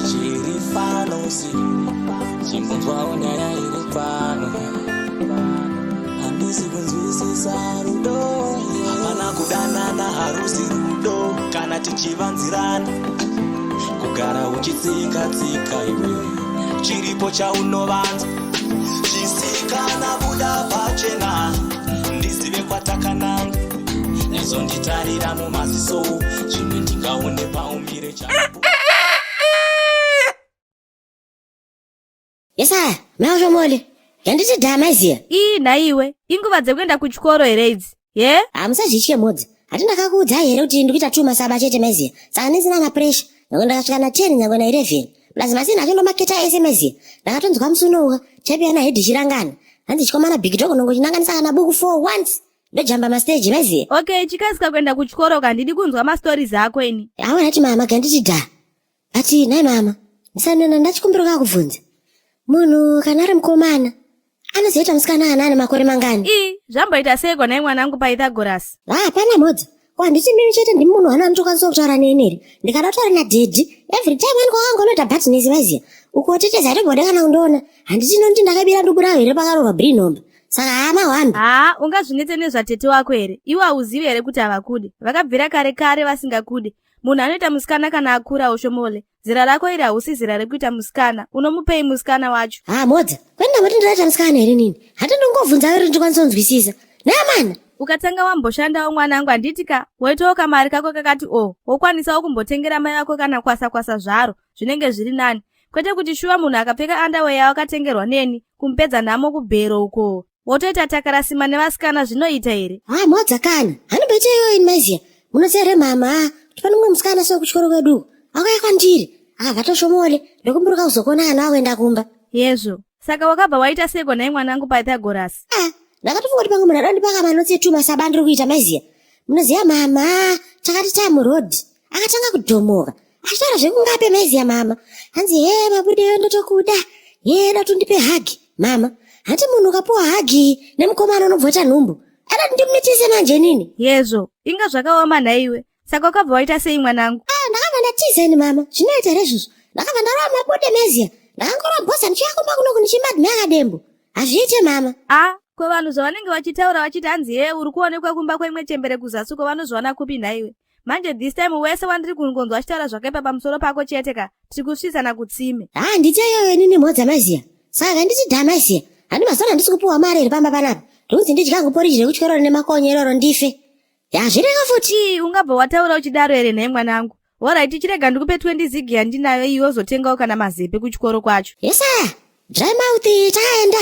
Chirifano si chimbonzwa unyaya iri pano handisi kunzwisisa rudo hapana kudanana harusi rudo kana tichivanzirana kugara uchitsika-tsika iwe chiripo chaunovanza chisikana buda pachena ndizive kwatakananga nezonditarira mumaziso zvimwe ndingaone paumire chapo. Yesa, mausho mole. Yanditi dhamazia. Naiwe, inguva dzekuenda kuchikoro here idzi. Ye? Musazvitye modzi. Hatina kakuudza here kuti ndikuita 2 masaba chete mazia. Saka ndisina na pressure. Nyangwe ndakasvika na 10 nyangwe na 11. Plus masina achondo maketa ese mazia. Ndakatonzwa musunowa. Champion head chirangana. Hanzi chikomana big dog nongochinanganisa kana buku 4 once. Ndojamba ma stage mazia. Okay, chikasika kuenda kuchikoro kandidi kunzwa ma stories ako ini. Awe hati mama ganditi dha. Ati nai mama. Ndisanena ndachikumbiro kakubvunza. Munhu kana ari mukomana anozoita musikana ana ane makore mangani? Zvamboita seiko nai mwanangu Pythagoras? Hapana modza. Handiti mimi chete ndimi munhu anondokwanisa kutaura neni. Ndikada kutaura na daddy every time angoita business maziya. Ukoteteza rebode kana kundoona. Handiti nonti ndakabira ndubura here pakarova brinomba. Saka hama wambi. Ungazvinetse nezvatete wako here. Iwe hauzivi here kuti havakude. Vakabvira kare kare vasingakude. Munhu anoita musikana kana akura ushomole. Zira rako iri hausi zira rekuita musikana. Unomupei musikana wacho. Modza. Kwenda mati ndaita musikana here nini? Hata ndongovhunza iri ndikwanisa kunzwisisa. Namana. Ukatanga wamboshandawo mwanangu handitika woitawo kamari kako kakati wokwanisawo kumbotengera mai vako kana kwasa zvaro zvinenge zviri nani. Kwete kuti shuwa munhu akapfeka underwear yawo akatengerwa neni kumpedza nhamo kubhero uko. Wotoita takarasima nevasikana zvinoita here? Modza kana. Hanobete iyoyo ini maziya. Munosere mama. Tipanumwe musikana so kuchikoro kwedu. Akauya kwandiri. Akabva toshomole ndokumburuka kuzokona ana akuenda kumba. Yezvo. Saka wakabva waita seko nai mwanangu Pythagoras. Ndakatofunga kuti pamwe munhu adandipaka manotsi 2 masaba ndiri kuita maziya. Munoziya mama, takati time road. Akatanga kudhomoka. Achitaura zvekungape maziya mama. Hanzi mabude ndotokuda. Datundipe hagi. Mama, hanti munhu ukapuwa hagi nemukomana unobvota nhumbu. Ada ndimnitise manje nini? Yezvo. Inga zvakaoma naiwe. Saka wakabva waita sei mwanangu? Ndakabva ndatizeni mama. Zvinoita rezvozvo. Ndakabva ndarova mabude maziya. Ndakangorambhosa ndichiyakomba kuno kunichimbadhi yakadembo. Hazviite mama. Kwevanhu zvavanenge vachitaura vachiti hanzi uri kuonekwa kumba kwemwe chembere kuzasi kwavanozviona kupi naiwe. Manje this time wese wandiri kungonzwa achitaura zvakaipa pamusoro pako chete ka tiri kusvisana kutsime. Ndite iyoyo nini modza maziya. Saka nditi dha maziya. Handi mazona ndisi kupuwa mari iri pamba panapa. Ndonzi ndidyangu poriji rekutyoro nemakonye iroro ndife. Zvireka futi. Ungabva wataura uchidaro here nai mwanangu. Alright, chirega ndikupe 20 zigi yandinayo iwe uzotengawo kana mazepe kuchikoro kwacho. Yesa. Dry mouth taenda.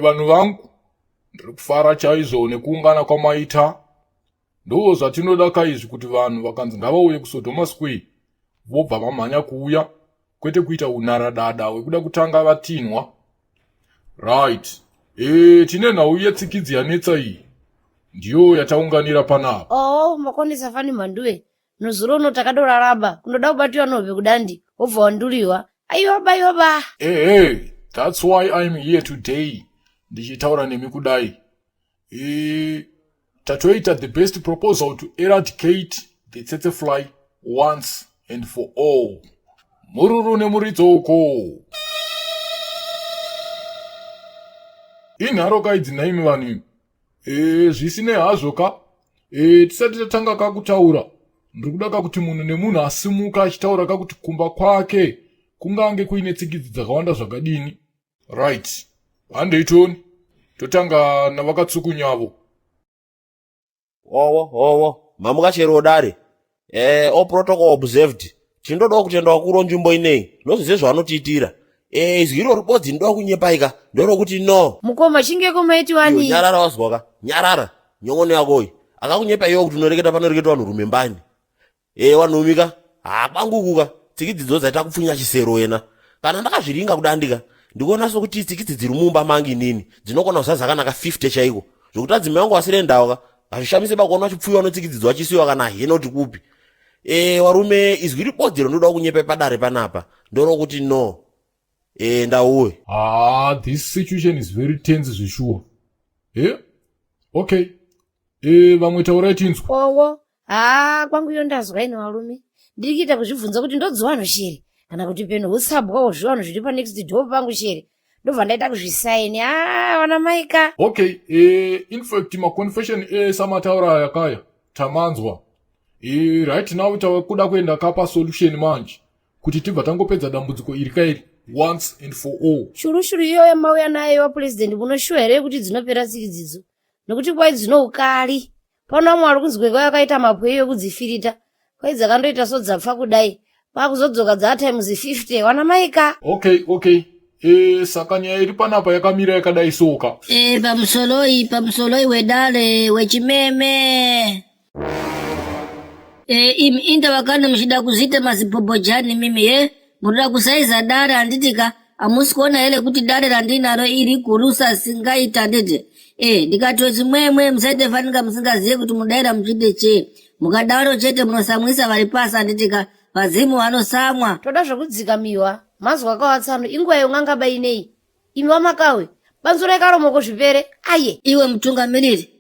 Vanhu vangu, ndiri kufara chaizvo nekuungana kwamaita. Ndo zvatinoda kaizvi kuti vanhu vakanzi ngavauye kuSodhoma Square vobva vamhanya kuuya, kwete kuita unaradada wekuda kutanga vatinwa. Right. Tine nhau yetsikidzi yanetsa iyi. Ndiyo yataunganira panapa. Makonesa fani manduwe. Nozuro no takadoraraba. Kunoda kubatiwa nobve kudandi. Obva wanduliwa. Ayoba. That's why I'm here today. Ndichitaura nemi kudai. Tatoita the best proposal to eradicate the tsetse fly once and for all. Mururu nemuridzoko. Inharo kaidzi naimi vanhu. Zvisine hazvo ka. Tisati tatanga kakutaura. Ndiri kuda kakuti munhu nemunhu asimuka achitaura kakuti kumba kwake kungange kuine tsikidzi dzakawanda zvakadini. Right. Handeitoni. Totanga navakatsukunyavo. Mamuka chero dare. All protocol observed. Tindoda kutenda wakuru nzvimbo inei. Nozviziva zvanotiitira. Izwiro ribodzi ndoda kunyepaika. Ndoro kuti no. Mukoma chingeko maiti wani. Nyarara wazwaka. Nyarara. Nyongone yakoi. Akakunyepa iyo kuti unoreketa panoreketa vanhu rume mbani. Wanhumika. Bangukuka. Tsikidzi dzozaita kupfunya chisero yena. Kana ndakazviringa kudandika. Ndikuona sokuti tsikidzi dziri mumba mangi nini. Dzinokona kuzaza kana ka 50 chaiko. Zvokuti adzime wangu asirendawo ka. Azvishamise pakuona chipfuyo anotsikidzidzwa achisiwa kana henoti kupi. Warume izwiri bodzero ndoda kunyepa padare panapa. Ndoro kuti no. Ndauwe. This situation is very tense zvishua. Okay. Vamwe taurai tinzwa. Owo. Kwangu iyo ndazwa ino varume. Ndiri kuita kuzvibvunza kuti ndodziwano shere kana kuti peno utsabwawo zviwano zviri pa next door pangu shere. Ndobva ndaita kuzvisaini. Vana maika. Okay. In fact maconfession samataura yakaya tamanzwa. Right now takuda kuenda kapa solution manje kuti tibva tangopedza dambudziko iri kairi once and for all. Shurushuru iyo yamauya nayo wa president munoshuwa here kuti dzinopera tsikidzidzo nekuti kwai dzino ukali pano amwe ari kunzwe kwai akaita mapweyo ekudzifirita kwai dzakandoita so dzapfa kudai pakuzodzoka dzatimes 50 wana maika. Okay. Saka nyaya iri panapa yakamira yakadai soka. Pamusoloi wedale wechimeme. Inda wakane mshida kuzita mazipobojani mimi muda kusaiza dare anditika amusi kuona hele kuti dare randinaro iri kurusa singaita ndete. Ndikatoti mwemwe msaite faninga msingaziye kuti mudaira mchide che. Mukadaro chete munosamwisa varipasa anditika vazimu wanosamwa. Toda zvokudzika miwa mazwa kawatsano ingwa yonganga bainei. Imiwa makawe banzura ikaromoko zvipere aye. Iwe mtungamiriri.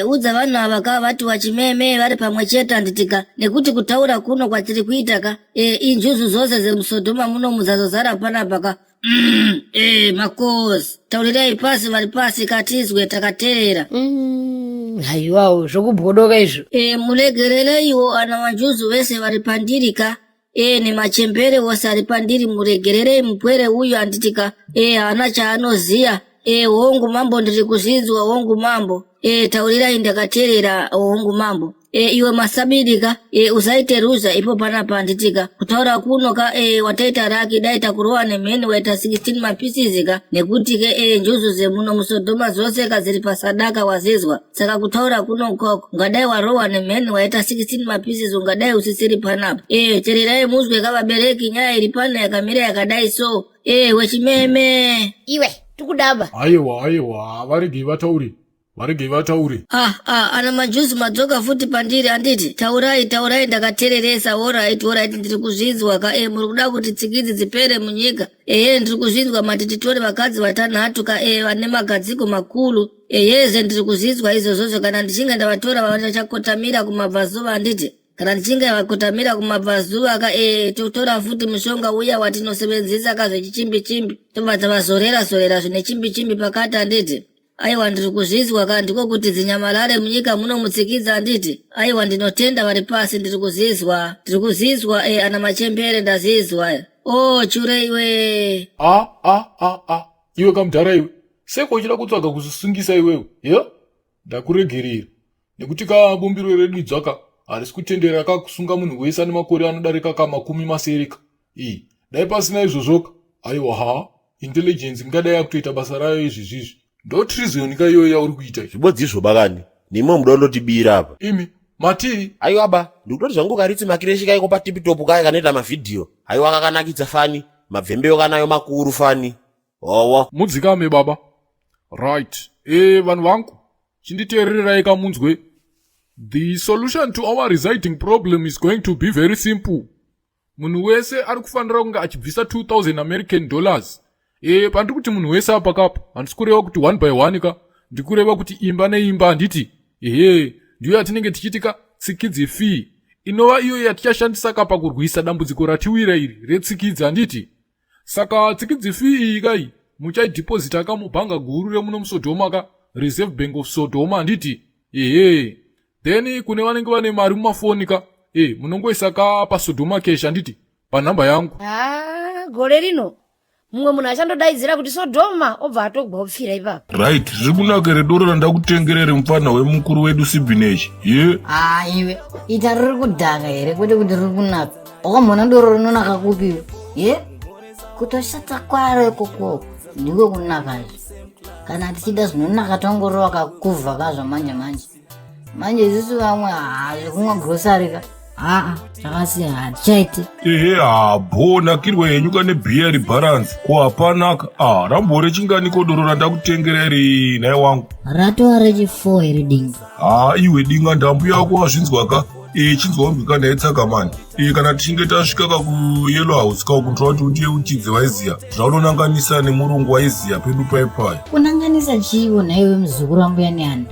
Udza vanhu ava kava vati wachimeme vari pamwe chete anditika nekuti kutaura kuno kwatiri kuitaka injuzu zose zemusodhoma muno muzazozara panapa makosi taurirai pasi vari pasi katizwe takateerera. Haiwawo zvokubhodoka izvo. Muregerere iwo ana wanjuzu vese vari pandirika nemachembere wose ari pandiri muregererei mupwere uyu anditika haana chaanoziya. Hongu mambo ndiri kuzvinzwa hongu mambo. Taurirai ndakateerera hongu mambo. Iwe masabirika usaite ruza ipo panapa anditika kutaura kuno ka wataita raki daita kurowa nemheni waita 16 mapieces ka nekuti ke njuzu zemuno musodhoma zvose kaziri pasadaka wazizwa saka kutaura kuno koko ngadai warowa nemheni waita 16 mapieces ungadai usisiri panapa. Tererai muzwe kavabereki nyaya iri pano yakamira yakadai so wechimeme iwe tukudaba. Aiwa varigei vatauri. Ana majuzi madzoka futi pandiri anditi taurai ndakatereresa. Alright ndiri kuzvinzwa ka muri kuda kuti tsikidzi dzipere munyika. Ndiri kuzvinzwa matiti tore vakadzi vatanhatu ka vane magadziko makuru. Yeze ndiri kuzvinzwa izvozvo kana ndichinge ndavatora vachakotamira kumabvazuva anditi kana ndichinge vakotamira kumabvazuva ka totora futi mushonga uya watinosevenzesa ka zvechichimbi tobva tavazorera zvine chimbi pakati anditi. Aiwa ndiri kuzvizwa ka ndiko kuti zinyamalare munyika muno mutsikidza anditi. Aiwa ndinotenda vari pasi ndiri kuzizwa ana machembere ndazizwa. Chure iwe. Iwe kamudhara iwe seko uchida kutsvaga kuzvisungisa iwewe ndakuregerera nekuti kabumbiro redu dzaka harisi kutendera kakusunga munhu wese ane makore anodarika ka 10 ka. Dai pasina izvozvoka aiwa intelligence ingadai yakutoita basa rayo izvizvizvi. Ndo treason ka iyoyo yauri kuita. Zvibodzi zvobakani nimo mudondotibira apa. Imi mati aiwa ba ndikutoti zvangu karitsi makireshi kaiko pa tiptop kaya kanoita mavidhiyo aiwa kakanakidza fani mabvembeyo kanayo makuru fani. Mudzikame baba. Right. Vanhu vangu chinditeererai kamunzwe. The solution to our residing problem is going to be very simple. Munhu wese ari kufanira kunge achibvisa $2,000 American dollars. Pandiri kuti munhu wese apa kapa handisi kureva kuti 1 by 1 ka ndikureva kuti imba neimba handiti ndiyo yatinenge tichitika tsikidzi fee inova iyo yatichashandisa kapa kurwisa dambudziko ratiwira iri retsikidzi handiti. Saka tsikidzi fee iyi kai muchaidhipozita ka mubhanga guru remuno musodhoma ka Reserve Bank of Sodhoma handiti. Then kune vanenge vane mari mumafoni ka munongoisa ka pasodhoma cash handiti panhamba yangu. Gore rino mumwe munhu achandodaidzira kuti Sodhoma obva atogwa kupfira ipapo. Right, zvikunakere doro randakutengerere mufana wemukuru wedu Sibineshi. Iwe ita riri kudhaka here kwete kuti riri kunaka. Wakamona doro rinonaka kupi? Kutoshata kwaro ikoko ndiko kunaka izvo. Kana tichida zvinonaka tongorowa kakuvha kazvo manje isusu vamwe zvekumwa grocery ka zvakasiya hatichaiti. Nakirwa yenyuka nebhiya ribalance ko hapanaka. Rambore chinganiko doro randakutengerera iri nai wangu ratova rechi4 here dinga. Iwe dinga ndambu yako wazvinzwa ka chinzwa umbika ndaitsaka mani. Kana tichinge tasvika kuyellow house ka kuntora kuti utiye uchidze waiziya zvaunonanganisa nemurungu waiziya pedu paipai. Unanganisa chiwo naiwe muzukuru wangu yani handa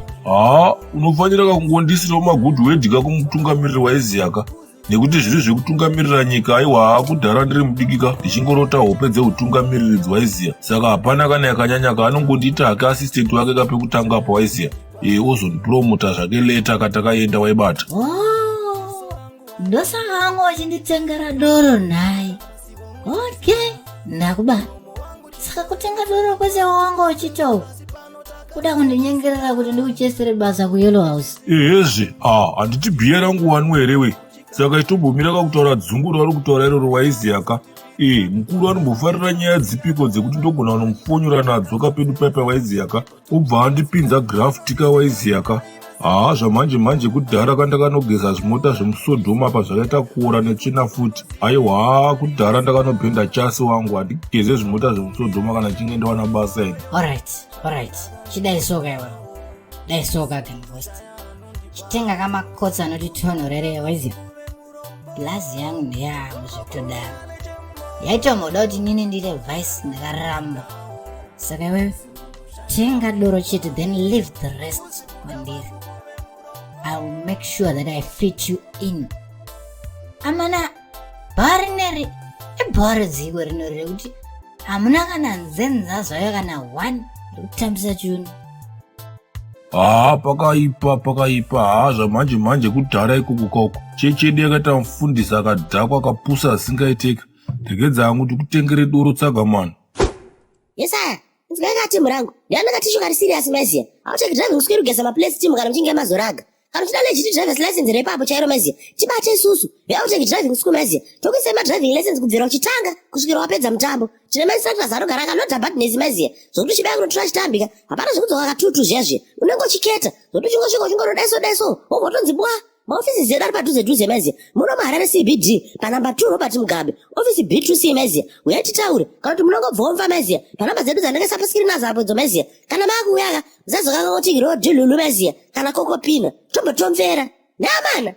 Unofanira kungondisirawo magudhu wedhika kumutungamiriri waiziyaka nekuti zviri zvekutungamirira nyika aiwa kudhara ndiri mudikika ndichingorota hope dzeutungamiriri dzwaiziya saka hapana kana yakanyanya kaanongondiita hake asistenti wake kapekutanga pawaiziya ozondipromota zvake leta katakaenda waibata. Ndosaka wangu wachinditengera doro naye. Okay, ndakubana. Saka kutenga doro kwese wangu wachitowo. Kuda kundinyengerera kuti ndikuchesere basa ku Yellow House. Ezve, handiti bhiya rangu wanu herewe. Saka itombomira kakutaura dzunguru ari kutaura iroro waiziyaka. Mukuru anombofarira nyaya dzipiko dzekuti ndogona kunomufonyora nadzo kapedu paipa waiziyaka. Obva andipinza graft kawaiziyaka. Zvamanje kudhara kandakanogeza zvimota zvemusodhoma apa zvakaita kuora netsvina futi. Aiwa kudhara ndakanobhenda chasi wangu handigeze zvimota zvemusodhoma kana chinge ndawana basa ine. Alright. Chidaisoka iwe. Daisoka can host. Chitenga kama kotsa anotitonhorere waiziya. Glazi yangu ndeyamuzvitodaro. Yaitomoda kuti nini ndire vice ndakaramba. Saka iwe tenga doro chete then leave the rest mandiri. I will make sure that I fit you in. Amana barineri ebhari dziko rinorire kuti hamuna kana nzenza zvayo kana 1 rekutambisa chunu. Pakaipa zvamanje kudhara ikoko kauko chechedi yakaita mufundisi akadhakwa akapusa asingaiteka ndegedza hangu kuti kutengere doro tsaga mani. Yesaya, nzikakati murangu ndiyandakati shokari serious maziya aucheki driving school kugeza maplace team kana mchinge mazoraga kana chida legit driver's license repapo chairo maziya tibate isusu yauteki driving school maziya tokuise driving license kubvira uchitanga kusvikira wapedza mutambo tine mainstructors anogara akanota buttons maziya zvokuti uchibaya kunotora chitambika hapana zvekudzoka katutu zvezve unenge uchiketa zvokuti uchingosvika uchingorodaiso wogotonzi bwa maofisi zedu ari padhuze maziya muno muHarare CBD panamba 2 Robert Mugabe ofisi B2C maziya uyatitaure kana kuti munongobva womva maziya panamba dzedu dzanenge sapaskirina zapo dzo maziya kana makuuyaka muzazokanga kuti road lulu maziya kana kokopina tombotomvera namana